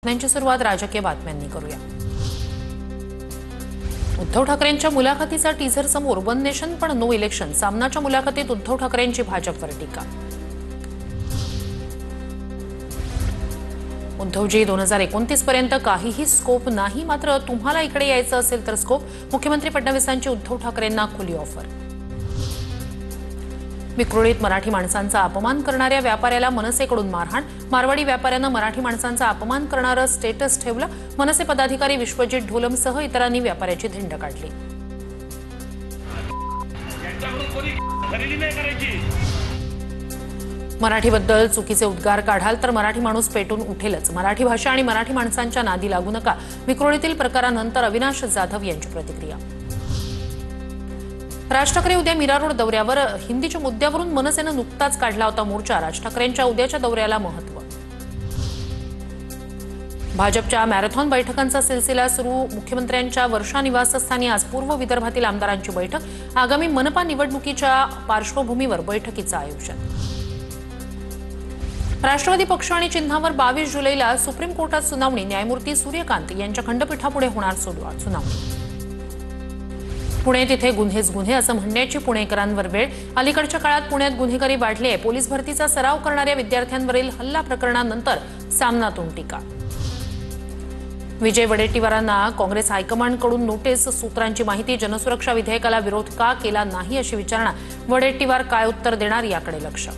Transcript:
बातम्यांची सुरुवात राजकीय बातम्यांनी करूया। उद्धव ठाकरेंच्या मुलाखतीचा टीझर समोर वन नेशन पण नो इलेक्शन। सामनाच्या मुलाखतीत उद्धव ठाकरेंची भाजपवर टीका। उद्धवजी 2029 पर्यंत काहीही स्कोप नाही, मात्र तुम्हाला इकडे यायचं असेल तर स्कोप। मुख्यमंत्री फडणवीसांची उद्धव ठाकरेंना खुली ऑफर। विक्रोळीत मराठी माणसांचा अपमान करणाऱ्या व्यापाऱ्याला मनसेकडून मारहाण। मारवाडी व्यापाऱ्यानं मराठी माणसांचा अपमान करणारं स्टेटस ठेवलं। मनसे पदाधिकारी विश्वजित ढोलमसह इतरांनी व्यापाऱ्याची धिंड काढली। मराठीबद्दल चुकीचे उद्गार काढाल तर मराठी माणूस पेटून उठेलच। मराठी भाषा आणि मराठी माणसांच्या नादी लागू नका। विक्रोळीतील प्रकारानंतर अविनाश जाधव यांची प्रतिक्रिया। राज ठाकरे उद्या मीरा रोड दौऱ्यावर। हिंदीच्या मुद्द्यावरून मनसेनं नुकताच काढला होता मोर्चा। राज ठाकरेंच्या उद्याच्या दौऱ्याला महत्त्व। भाजपच्या मॅरेथॉन बैठकांचा सिलसिला सुरू। मुख्यमंत्र्यांच्या वर्षा निवासस्थानी आज पूर्व विदर्भातील आमदारांची बैठक। आगामी मनपा निवडणुकीच्या पार्श्वभूमीवर बैठकीचं आयोजन। राष्ट्रवादी पक्ष आणि चिन्हावर 22 जुलैला सुप्रीम कोर्टात सुनावणी। न्यायमूर्ती सूर्यकांत यांच्या खंडपीठापुढे होणार सुनावणी। पुणे तिथे गुन्हेच गुन्हे असं म्हणण्याची पुणेकरांवर वेळ। अलीकडच्या काळात पुण्यात गुन्हेगारी वाढली आहे। पोलीस भरतीचा सराव करणाऱ्या विद्यार्थ्यांवरील हल्ला प्रकरणानंतर सामनातून टीका। विजय वडेट्टीवारांना काँग्रेस हायकमांडकडून नोटीस। सूत्रांची माहिती। जनसुरक्षा विधेयकाला विरोध का केला नाही अशी विचारणा। वडेट्टीवार काय उत्तर देणार याकडे लक्ष।